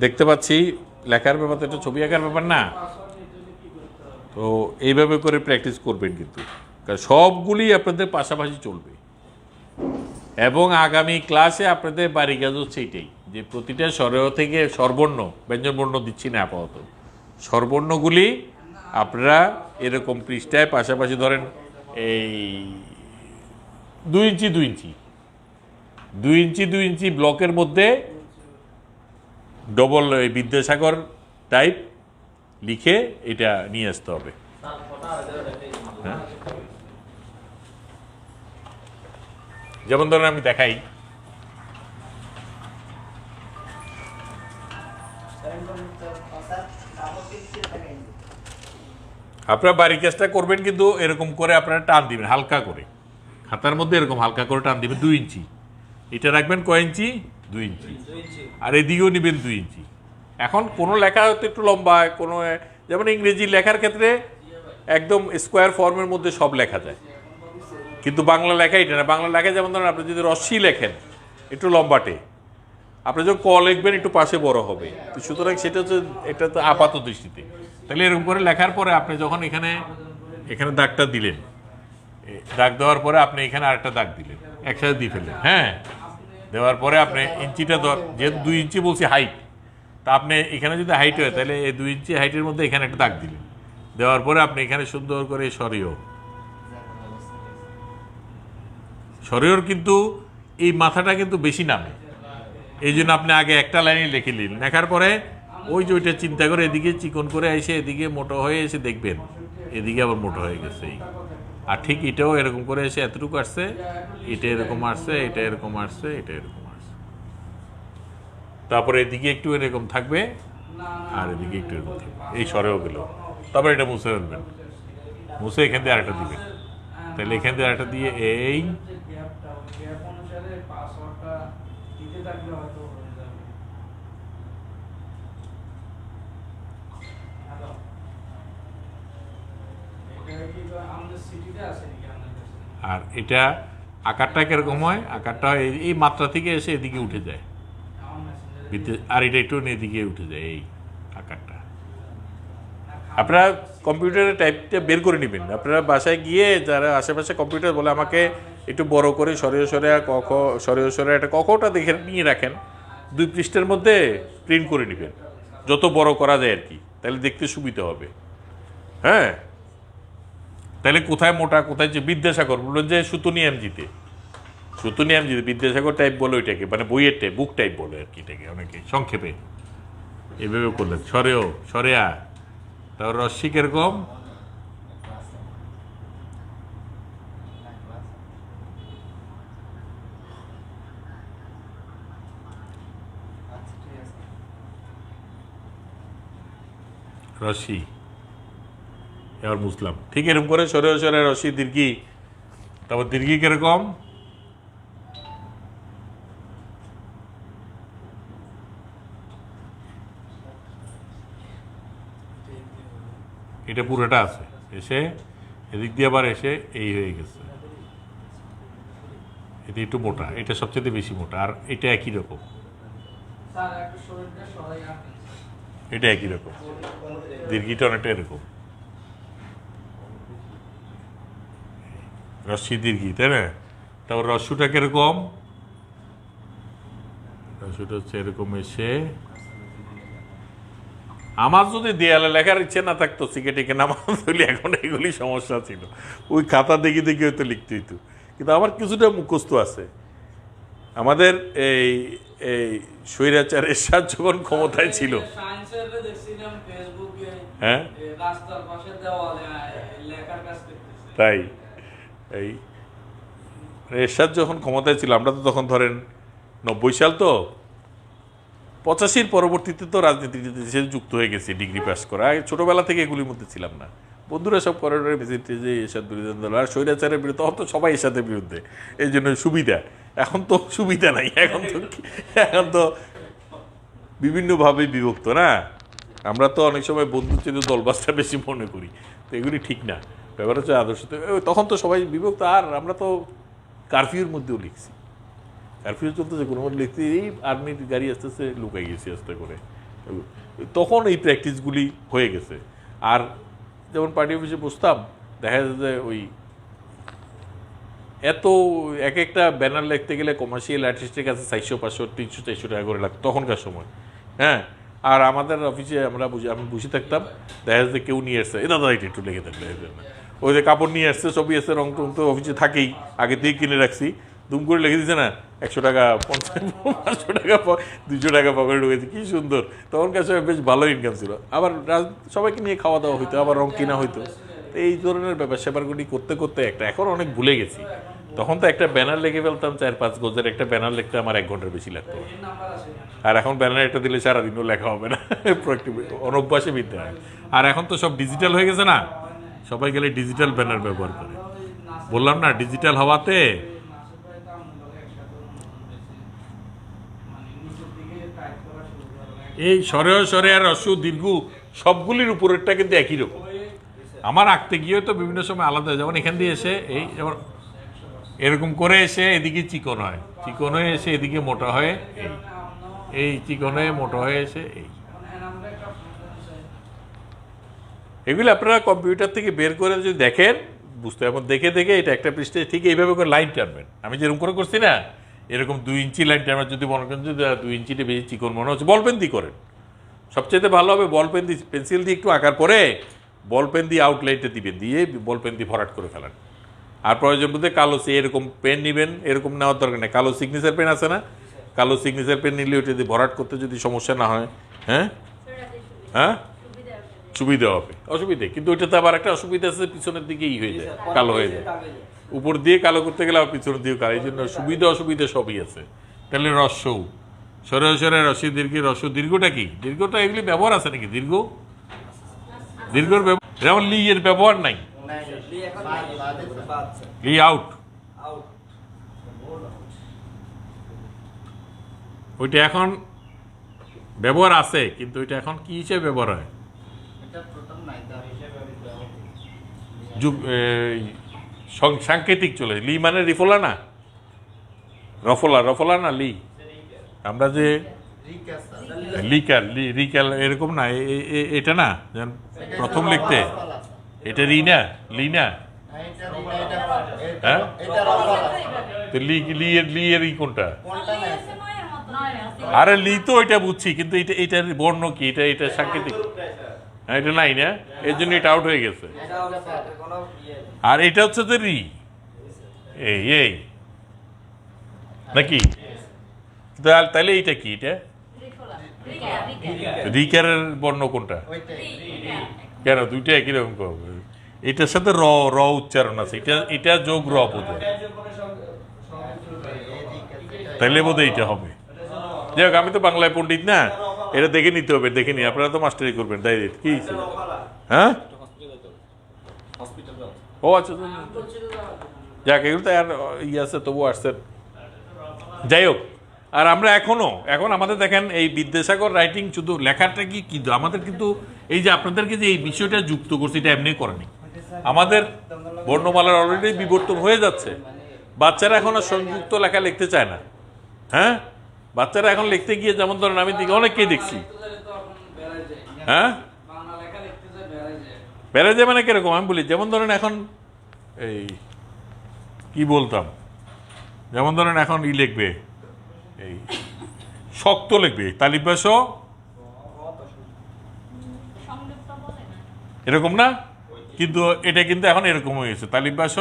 দেখতে পাচ্ছি। লেখার ব্যাপার তো একটা ছবি আঁকার ব্যাপার না, তো এইভাবে করে প্র্যাকটিস করবেন কিন্তু, কারণ সবগুলি আপনাদের পাশাপাশি চলবে। এবং আগামী ক্লাসে আপনাদের বাড়ি কাজ হচ্ছে এইটাই, যে প্রতিটা স্বরেও থেকে স্বরবর্ণ, ব্যঞ্জনবর্ণ দিচ্ছি না আপাতত, স্বরবর্ণগুলি আপনারা এরকম পৃষ্ঠায় পাশাপাশি ধরেন, এই 2 ইঞ্চি 2 ইঞ্চি 2 ইঞ্চি 2 ইঞ্চি ব্লকের মধ্যে ডবল বিদ্যাসাগর টাইপ লিখে এটা নিয়ে আসতে হবে। হ্যাঁ, যেমন ধরেন আমি দেখাই, আপনারা বাড়ির কাজটা করবেন কিন্তু এরকম করে আপনারা টান দিবেন হালকা করে, খাতার মধ্যে এরকম হালকা করে টান দিবেন 2 ইঞ্চি, এটা রাখবেন কয় ইঞ্চি, 2 ইঞ্চি, আর এদিকেও নেবেন 2 ইঞ্চি। এখন কোনো লেখা হয়তো একটু লম্বা, কোনো যেমন ইংরেজি লেখার ক্ষেত্রে একদম স্কোয়ার ফর্মের মধ্যে সব লেখা যায়, কিন্তু বাংলা লেখা এটা না। বাংলা লেখা যেমন ধরেন আপনি যদি রশ্মি লেখেন একটু লম্বাটে, আপনি যখন ক লিখবেন একটু পাশে বড় হবে, তো সুতরাং সেটা হচ্ছে এটা তো আপাত দৃষ্টিতে। তাহলে এরকম করে লেখার পরে আপনি যখন এখানে এখানে দাগটা দিলেন, দাগ দেওয়ার পরে আপনি এখানে আরেকটা দাগ দিলেন, একসাথে দিয়ে ফেললেন। হ্যাঁ, দেওয়ার পরে আপনি ইঞ্চিটা যেহেতু 2 ইঞ্চি বলছি হাইট, তা আপনি এখানে যদি হাইট হয় তাহলে এই 2 ইঞ্চি হাইটের মধ্যে এখানে একটা দাগ দিলেন। দেওয়ার পরে আপনি এখানে সুন্দর করে সরিয়র কিন্তু এই মাথাটা কিন্তু বেশি নামে, এই জন্য আপনি আগে একটা লাইনে লিখে নিন, লেখার পরে ওই যে ওইটা চিন্তা করে এদিকে চিকন করে এসে এদিকে মোটো হয়ে এসে দেখবেন এদিকে আবার মোটো হয়ে গেছে। আর ঠিক এটাও এরকম করে এসে এতটুকু আসছে, এটা এরকম আসছে, এটা এরকম আসছে, এটা এরকম আসছে, তারপরে এদিকে একটু এরকম থাকবে আর এদিকে একটু এরকম থাকবে, এই সরেও গেল। তারপরে এটা মুছে ফেলবেন, মুছে এখান দিয়ে আরেকটা দিবেন, তাহলে এখান দিয়ে আরেকটা দিয়ে এই আর এটা আকারটা কিরকম হয়, আকারটা এই মাত্রা থেকে এসে এদিকে উঠে যায়, আর এটা একটু এদিকে উঠে যায় এই আকারটা। আপনারা কম্পিউটারে টাইপটা বের করে নেবেন, আপনারা বাসায় গিয়ে যারা আশেপাশে কম্পিউটার বলে আমাকে একটু বড় করে সরিয়ে একটা কখটা দেখে নিয়ে রাখেন, 2 পৃষ্ঠার মধ্যে প্রিন্ট করে নেবেন, যত বড় করা যায় আর কি, তাহলে দেখতে সুবিধা হবে। হ্যাঁ, তাহলে কোথায় মোটা কোথায় যে বিদ্যাসাগর বললো যে সুতুনি এমজিতে বিদ্যাসাগর টাইপ বলে ওইটাকে, মানে বইয়ের টাইপ, বুক টাইপ বলে আর কি এটাকে অনেকে সংক্ষেপে। এভাবে করলেন সরেয়া, তারপর রশ্মি কিরকম, রশ্মি, এবার বুঝলাম। ঠিক এরকম করে সরে রশ্মি দীর্ঘি, তারপর দীর্ঘি কিরকম, এটা পুরোটা আছে, এসে এদিক দিয়ে আবার এসে এই হয়ে গেছে, এটা একটু মোটা, এটা সবচেয়ে বেশি মোটা, আর এটা একই রকম, এটা একই রকম, দীর্ঘিটা অনেকটা এরকম, রশ্মি দীর্ঘি, তাই না? তারপর রস্যুটা কিরকম, রস্যুটা হচ্ছে এরকম এসে, আমার যদি দেয়ালে লেখার ইচ্ছে না থাকতো সিকেটিকে নামা তুলি, এখন এগুলি সমস্যা ছিল, ওই খাতা দেখে হয়তো লিখতে হইতো, কিন্তু আমার কিছুটা মুখস্থ আছে। আমাদের এই এই স্বৈরাচার এরশাদ যখন ক্ষমতায় ছিল, হ্যাঁ তাই এই এরশাদ যখন ক্ষমতায় ছিল, আমরা তো তখন ধরেন 90 সাল, তো 85-র পরবর্তীতে তো রাজনীতিতে যুক্ত হয়ে গেছি, ডিগ্রি পাস করা, আগে ছোটবেলা থেকে এগুলির মধ্যে ছিলাম না। বন্ধুরা সব করিডোরে ভিজিটে যে এরশাদ বিরোধী আন্দোলন, আর স্বৈরাচারের বিরুদ্ধে তখন তো সবাই এরশাদের বিরুদ্ধে, এই জন্য সুবিধা। এখন তো সুবিধা নাই, এখন তো বিভিন্নভাবে বিভক্ত না। আমরা তো অনেক সময় বন্ধুর চেয়ে দলবাসটা বেশি মনে করি, তো এগুলি ঠিক না। ব্যাপার হচ্ছে আদর্শ, তখন তো সবাই বিভক্ত, আর আমরা তো কারফিউর মধ্যেও লিখছি, কারফিউ চলতেছে কোনো মধ্যে লিখছি, এই আর্মির গাড়ি আস্তে আস্তে লুকাই গেছি আস্তে করে, তখন এই প্র্যাকটিসগুলি হয়ে গেছে। আর যেমন পার্টি অফিসে বসতাম, দেখা যায় যে ওই এত একটা ব্যানার লিখতে গেলে কমার্শিয়াল আর্টিস্টের কাছে 400, 500, 300, 400 টাকা করে লাগতো তখনকার সময়। হ্যাঁ, আর আমাদের অফিসে আমি বসে থাকতাম, দেখা যাচ্ছে কেউ নিয়ে আসছে, এ দাদা এটা একটু লেগে থাকলে, ওই যে কাপড় নিয়ে আসছে, ছবি আসছে, রং টং তো অফিসে থাকেই, আগে থেকে কিনে রাখছি, দুম করে লিখে দিচ্ছে না 100 টাকা, 500 টাকা, 200 টাকা পকেটে ঢুকেছে, কি সুন্দর। তখনকার সময় বেশ ভালো ইনকাম ছিল, আবার সবাইকে নিয়ে খাওয়া দাওয়া হইতো, আবার রং কিনা হইতো। এই ধরনের ব্যাপার স্যাপারগুলি করতে করতে এখন অনেক ভুলে গেছি। তখন তো একটা ব্যানার লিখে ফেলতাম, 4-5 গজের একটা ব্যানার লিখতে আমার 1 ঘন্টার বেশি লাগতো, আর এখন ব্যানার একটা দিলে সারাদিনও লেখা হবে না, অনভ্যাসে বিদ্যা। আর এখন তো সব ডিজিটাল হয়ে গেছে না, সবাই গেলে ডিজিটাল ব্যানার ব্যবহার করে। বললাম না, ডিজিটাল হওয়াতে এই সরে আর রস্য দীর্ঘ সবগুলির উপরেরটা কিন্তু একই রকম। আমার আঁকতে গিয়েও তো বিভিন্ন সময় আলাদা, যেমন এখান দিয়ে এসে এই যেমন এরকম করে এসে এদিকে চিকন হয়, চিকন হয়ে এসে এদিকে মোটা হয়, এই এই চিকন হয়ে মোটা হয়ে এসে এই এগুলো আপনারা কম্পিউটার থেকে বের করে যদি দেখেন বুঝতে এখন দেখে দেখে এটা একটা পৃষ্ঠে ঠিক এইভাবে করে লাইন টানবেন। আমি যেরকম করে করছি না এরকম 2 ইঞ্চি লাইন টানবেন। যদি মনে করেন যদি 2 ইঞ্চিতে বেশি চিকন মনে হচ্ছে বল পেন দিয়ে করেন, সবচেয়ে ভালো হবে। বল পেন দিয়ে পেন্সিল দিয়ে একটু আঁকার পরে বল পেন দিয়ে আউটলাইনটা দিবেন, দিয়ে বল পেন দিয়ে ভরাট করে ফেলেন। আর প্রয়োজন বলতে কালো এরকম পেন নেবেন, এরকম নেওয়ার দরকার নেই। কালো সিগনেচার পেন আছে না, কালো সিগনেচার পেন নিলে ওইটা দিয়ে ভরাট করতে যদি সমস্যা না হয়, হ্যাঁ হ্যাঁ সুবিধা হবে, অসুবিধে। কিন্তু ওইটাতে আবার একটা অসুবিধা আছে, পিছনের দিকে হয়ে যায়, কালো হয়ে যায়। উপর দিয়ে কালো করতে গেলে আবার পিছনের দিকে কালো, এই জন্য সুবিধা অসুবিধা সবই আছে। তাহলে রস্যৌ সরে সরে রস্যি দীর্ঘ, রস্য দীর্ঘটা কি? দীর্ঘটা এগুলি ব্যবহার আছে নাকি? দীর্ঘর ব্যবহার যেমন লি এর ব্যবহার নাই, লি আউট, ওইটা এখন ব্যবহার আছে, কিন্তু ওইটা এখন কি হিসেবে ব্যবহার হয়? সাংকেতিক চলে। লি মানে রিফলা না, রফলা না লি। আমরা যে রিক্যাল এরকম না, এটা না যেন প্রথম লিখতে এটা রি না, লি না, হ্যাঁ তো লি এর কোনটা? আরে লি তো ওইটা বুঝছি, কিন্তু এটার বর্ণ কি? এটা সাংকেতিক, হ্যাঁ এটা নাই না, এর জন্য এটা আউট হয়ে গেছে। আর এটা হচ্ছে তো রি, এই নাকি? তাহলে এইটা কি? এটা রিকারের বর্ণ কোনটা? কেন দুইটা একই রকম করবে? এটার সাথে র উচ্চারণ আছে, এটা যোগ র বোধ, তাইলে বোধ এইটা হবে। যাই হোক, আমি তো বাংলায় পণ্ডিত না, এটা দেখে নিতে হবে, দেখে নি। আপনারা তো মাস্টারি করবেন ডাইরেক্ট। কি হ্যাঁ, ও আচ্ছা, যাক এগুলো তো আর আছে, তবু আসছেন। যাই হোক, আর আমরা এখন আমাদের দেখেন এই বিদ্যাসাগর রাইটিং শুধু লেখাটা কি আমাদের কিন্তু এই যে আপনাদেরকে যে এই বিষয়টা যুক্ত করছে, এটা এমনি করেনি। আমাদের বর্ণমালার অলরেডি বিবর্তন হয়ে যাচ্ছে। বাচ্চারা এখন আর সংযুক্ত লেখা লিখতে চায় না। হ্যাঁ, বাচ্চারা এখন লিখতে গিয়ে যেমন ধরেন আমি অনেককেই দেখছি, হ্যাঁ বেড়ে যায় মানে কিরকম আমি বলি, যেমন ধরেন এখন এই কি বলতাম, যেমন ধরেন এখন লিখবে এই শক্ত লিখবে, তালিবাস এরকম না, কিন্তু এটা কিন্তু এখন এরকম হয়ে গেছে, তালিবাস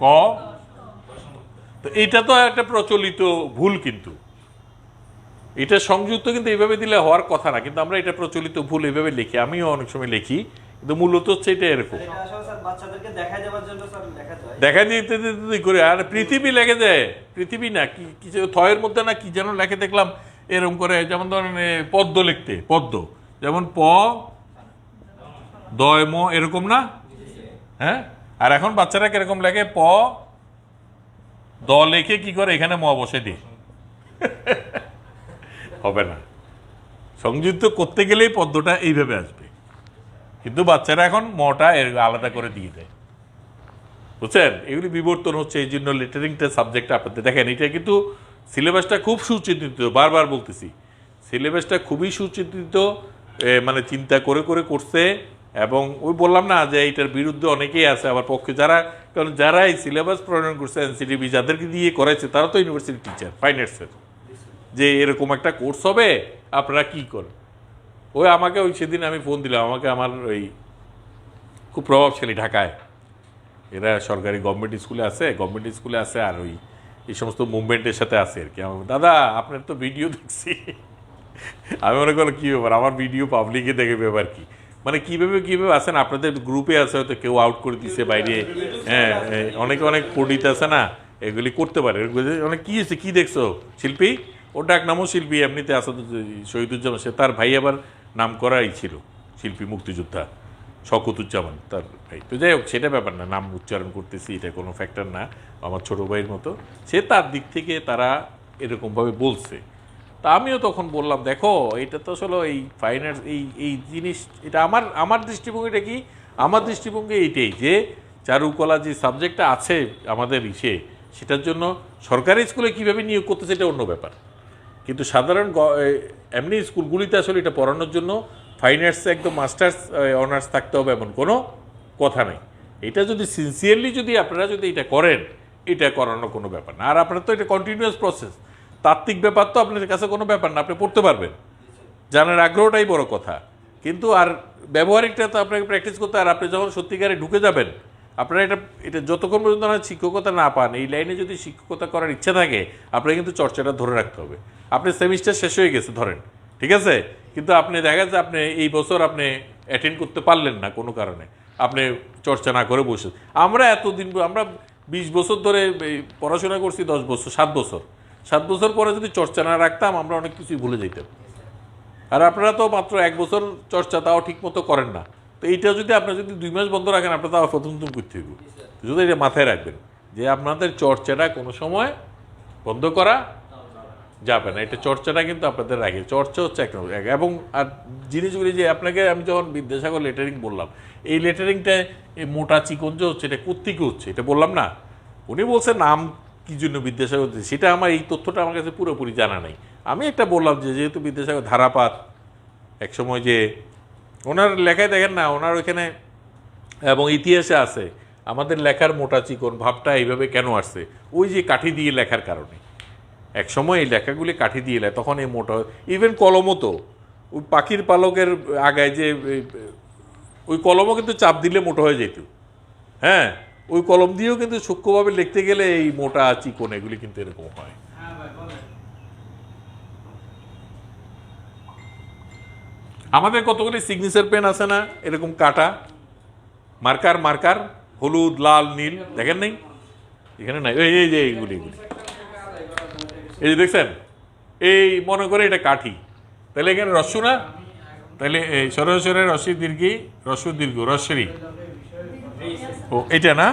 ক। তো এটা তো একটা প্রচলিত ভুল, কিন্তু এটা সংযুক্ত কিন্তু এইভাবে দিলে হওয়ার কথা না, কিন্তু আমরা এটা প্রচলিত ভুল এইভাবে লিখি। আমিও অনেক সময় লিখি, কিন্তু মূলত হচ্ছে এটা এরকম দেখা দিতে করে। আর পৃথিবী লেগে যায়, পৃথিবী না কি কিছু থয়ের মধ্যে না কি যেন লেখে দেখলাম এরকম করে। যেমন ধরেন পদ্ম লিখতে, পদ্ম যেমন প দয় ম এরকম না, হ্যাঁ। আর এখন বাচ্চারা কিরকম লেখে, প দ লেখে কি করে এখানে ম বসে দিয়ে হবে না। সংযুক্ত করতে গেলেই পদ্মটা এইভাবে আসবে, কিন্তু বাচ্চারা এখন মটা আলাদা করে দিয়ে দেয়, বুঝছেন? এগুলি বিবর্তন হচ্ছে। এই জন্য লেটারিংটা সাবজেক্টটা আপনাদের দেখেন, এটা কিন্তু সিলেবাসটা খুব সুচিন্তিত, বারবার বলতেছি সিলেবাসটা খুবই সুচিন্তিত, মানে চিন্তা করে করে করছে। এবং ওই বললাম না যে এইটার বিরুদ্ধে অনেকেই আছে, আবার পক্ষে যারা, কারণ যারা এই সিলেবাস প্রণয়ন করছে এনসিটিভি যাদেরকে দিয়ে করাইছে তারা তো ইউনিভার্সিটি টিচার, ফাইন আর্টসের, যে এরকম একটা কোর্স হবে আপনারা কি করেন। ওই আমাকে ওই সেদিন আমি ফোন দিলাম, আমাকে আমার ওই খুব প্রভাবশালী ঢাকায়, এরা সরকারি গভর্নমেন্ট স্কুলে আছে আর ওই এই সমস্ত মুভমেন্টের সাথে আছে আর কি। আমার দাদা আপনার তো ভিডিও দেখছি, আমি মনে করলাম কী ব্যাপার, আমার ভিডিও পাবলিকে দেখে ব্যাপার কি, মানে কীভাবে আছেন আপনাদের গ্রুপে আছে, হয়তো কেউ আউট করে দিচ্ছে বাইরে, হ্যাঁ অনেক পণ্ডিত আছে না, এগুলি করতে পারে। অনেক কী হয়েছে, কী দেখছো শিল্পী, ওর ডাক নামও শিল্পী, এমনিতে আসাদ শহীদুজ্জামান, সে তার ভাই আবার নাম করাই ছিল শিল্পী, মুক্তিযোদ্ধা শওকতুজ্জামান তার ভাই। তো যাই হোক, সেটা ব্যাপার না, নাম উচ্চারণ করতেছি এটা কোনো ফ্যাক্টর না, আমার ছোটো ভাইয়ের মতো, সে তার দিক থেকে তারা এরকমভাবে বলছে। তা আমিও তখন বললাম, দেখো এটা তো আসলে এই ফাইন আর্টস এই জিনিস, এটা আমার দৃষ্টিভঙ্গিটা কি, আমার দৃষ্টিভঙ্গি এইটাই যে চারুকলা যে সাবজেক্টটা আছে আমাদের সেটার জন্য সরকারি স্কুলে কীভাবে নিয়োগ করতেছে এটা অন্য ব্যাপার, কিন্তু সাধারণ এমনি স্কুলগুলিতে আসলে এটা পড়ানোর জন্য ফাইন আর্টসে একদম মাস্টার্স অনার্স থাকতে হবে এমন কোনো কথা নেই। এটা যদি সিনসিয়ারলি যদি আপনারা যদি এটা করেন, এটা করানোর কোনো ব্যাপার না। আর আপনার তো এটা কন্টিনিউয়াস প্রসেস, তাত্ত্বিক ব্যাপার তো আপনার কাছে কোনো ব্যাপার না, আপনি পড়তে পারবেন, জানার আগ্রহটাই বড় কথা। কিন্তু আর ব্যবহারিকটা তো আপনাকে প্র্যাকটিস করতে, আর আপনি যখন সত্যিকারে ঢুকে যাবেন, আপনারা এটা যতক্ষণ পর্যন্ত না শিক্ষকতা না পান, এই লাইনে যদি শিক্ষকতা করার ইচ্ছা থাকে, আপনাকে কিন্তু চর্চাটা ধরে রাখতে হবে। আপনি সেমিস্টার শেষ হয়ে গেছে ধরেন, ঠিক আছে, কিন্তু আপনি দেখা যাচ্ছে আপনি এই বছর আপনি অ্যাটেন্ড করতে পারলেন না কোনো কারণে, আপনি চর্চা না করে বসে। আমরা এতদিন, আমরা 20 বছর ধরে পড়াশোনা করছি, 10 বছর, 7 বছর পরে যদি চর্চা না রাখতাম, আমরা অনেক কিছুই ভুলে যেতাম। আর আপনারা তো মাত্র 1 বছর চর্চা তাও ঠিক মতো করেন না। তো এইটা যদি আপনার যদি 2 মাস বন্ধ রাখেন, আপনার তাও প্রথম করতে হইব। যদি এটা মাথায় রাখবেন যে আপনাদের চর্চাটা কোনো সময় বন্ধ করা যাবে না, এটা চর্চাটা কিন্তু আপনাদের রাখে। চর্চা হচ্ছে এক নম্বর। এবং আর জিনিসগুলি যে আপনাকে আমি যখন বিদ্যাসাগর লেটারিং বললাম, এই লেটারিংটা এই মোটা চিকন যে হচ্ছে, এটা কোত্থেকে হচ্ছে এটা বললাম না। উনি বলছে নাম কি জন্য বিদ্যাসাগর, সেটা আমার এই তথ্যটা আমার কাছে পুরোপুরি জানা নেই। আমি একটা বললাম যে যেহেতু বিদ্যাসাগর ধারাপাত একসময় যে ওনার লেখায় দেখেন না, ওনার ওইখানে এবং ইতিহাসে আছে আমাদের লেখার মোটা চিকন ভাবটা এইভাবে কেন আসছে, ওই যে কাঠি দিয়ে লেখার কারণে। এক সময় এই লেখাগুলি কাঠি দিয়ে লেয়, তখন এই মোটা, ইভেন কলমও তো ওই পাখির পালকের আগায় যে ওই কলমও কিন্তু চাপ দিলে মোটা হয়ে যেত। হ্যাঁ, ওই কলম দিয়েও কিন্তু সূক্ষ্মভাবে লিখতে গেলে এই মোটা চিকন এগুলি কিন্তু এরকম হয়। আমাদের কতগুলি সিগনেচার পেন আছে না এরকম কাটা, মার্কার হলুদ লাল নীল, দেখেন নাই এখানে নাই, এই যে এইগুলি এই যে দেখছেন, এই মনে করে এটা কাঠি, তাহলে এখানে রস্য না, তাহলে এই সরাসরি রস্যি দীর্ঘি, রস্য দীর্ঘ, রস্যরি, ও এটা না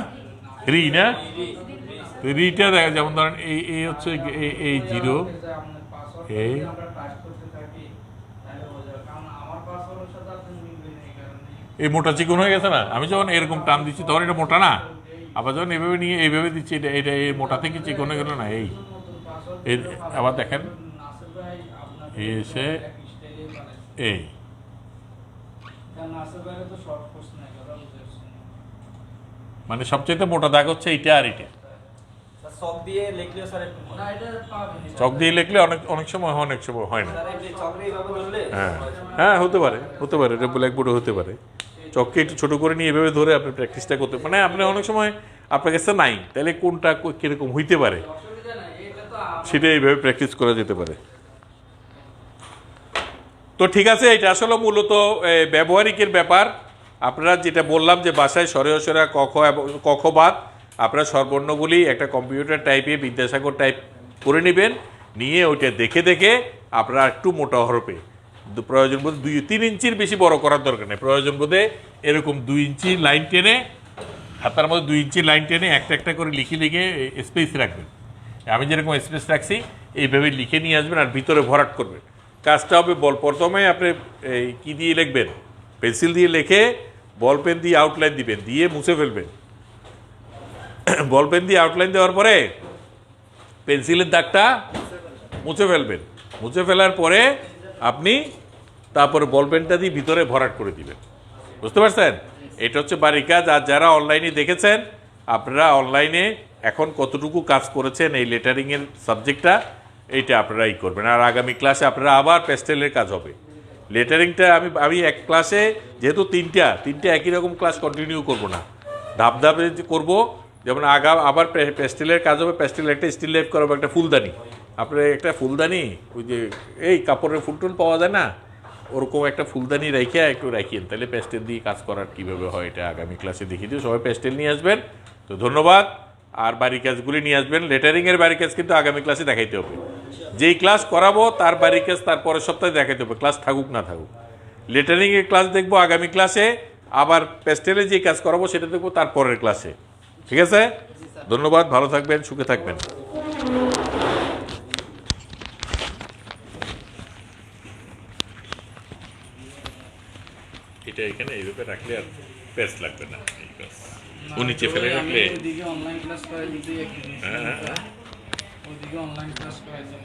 রি না, রিটা দেখা, যেমন ধরেন এই হচ্ছে এই জিরো, এই মোটা চিকন হয়ে গেছে না। আমি যখন এরকম টান দিচ্ছি তখন এটা মোটা না, আবার যখন এইভাবে নিয়ে এইভাবে দিচ্ছি, এটা এই মোটা থেকে চিকন হয়ে গেল না। এই আবার দেখেন এসে এই মানে সবচেয়ে মোটা দাগ হচ্ছে এইটা, আর এটা চক দিয়ে লিখলে অনেক সময় হয় না। হ্যাঁ হতে পারে এটা ব্ল্যাকবোর্ডে হতে পারে। চককে একটু ছোট করে নিয়ে এভাবে ধরে আপনি প্র্যাকটিসটা করতে, মানে আপনি অনেক সময় আপনার কাছে নাই, তাহলে কোনটা কিরকম হইতে পারে সেটা এইভাবে প্র্যাকটিস করা যেতে পারে। তো ঠিক আছে, এটা আসলে মূলত ব্যবহারিকের ব্যাপার। আপনারা যেটা বললাম যে বাসায় স্বরে অস্বরা কখ এবং কখবাদ আপনারা স্বরবর্ণগুলি একটা কম্পিউটার টাইপে বিদ্যাসাগর টাইপ করে নেবেন, নিয়ে ওইটা দেখে দেখে আপনারা একটু মোটা হরপে প্রয়োজন বোধে 2-3 ইঞ্চির বেশি বড় করার দরকার নেই, প্রয়োজন বোধে এরকম 2 ইঞ্চি লাইন টেনে, হাতার মধ্যে 2 ইঞ্চি লাইন টেনে একটা করে লিখে স্পেস রাখবেন। আমি যেরকম স্পেস রাখছি এইভাবে লিখে নিয়ে আসবেন, আর ভিতরে ভরাট করবেন। কাজটা হবে প্রথমে আপনি এই কী দিয়ে লিখবেন, পেন্সিল দিয়ে লিখে বল পেন দিয়ে আউটলাইন দিবেন, দিয়ে মুছে ফেলবেন। বল পেন দিয়ে আউটলাইন দেওয়ার পরে পেন্সিলের দাগটা মুছে ফেলবেন। মুছে ফেলার পরে আপনি তারপরে বল পেনটা দিয়ে ভিতরে ভরাট করে দিবেন। বুঝতে পারছেন? এটা হচ্ছে বাড়ির কাজ। আর যারা অনলাইনে দেখেছেন, আপনারা অনলাইনে এখন কতটুকু কাজ করেছেন এই লেটারিংয়ের সাবজেক্টটা, এইটা আপনারা করবেন। আর আগামী ক্লাসে আপনারা আবার প্যাস্টেলের কাজ হবে। লেটারিংটা আমি এক ক্লাসে যেহেতু তিনটা একই রকম ক্লাস কন্টিনিউ করব না, ধাপে করব। যেমন আবার প্যাস্টেলের কাজ হবে, প্যাস্টেলের একটা স্টিল লাইফ করাবো, একটা ফুলদানি, আপনার একটা ফুলদানি, ওই যে এই কাপড়ের ফুলটুল পাওয়া যায় না, ওরকম একটা ফুলদানি একটু রাখিয়েন, তাহলে প্যাস্টেল দিয়ে কাজ করার কীভাবে হয় এটা আগামী ক্লাসে দেখিয়ে দিও। সবাই প্যাস্টেল নিয়ে আসবেন। তো ধন্যবাদ। আর বাড়ির কাজগুলি নিয়ে আসবেন। লেটারিংয়ের বাড়ির কাজ কিন্তু আগামী ক্লাসে দেখাইতে হবে। যেই ক্লাস করাবো তার বাড়ির কাজ তার পরের সপ্তাহে দেখাইতে হবে, ক্লাস থাকুক না থাকুক। লেটারিংয়ের ক্লাস দেখবো আগামী ক্লাসে, আবার প্যাস্টেলে যে কাজ করাবো সেটা দেখবো তার পরের ক্লাসে। ঠিক আছে? ধন্যবাদ, ভালো থাকবেন, সুখে থাকবেন। এটা এখানে এইভাবে রাখলে আর পেস্ট লাগবে না, ও নিচে ফেলে রাখলে। অনলাইন ক্লাস করে দিতেই ওইদিকে অনলাইন ক্লাস করাইছে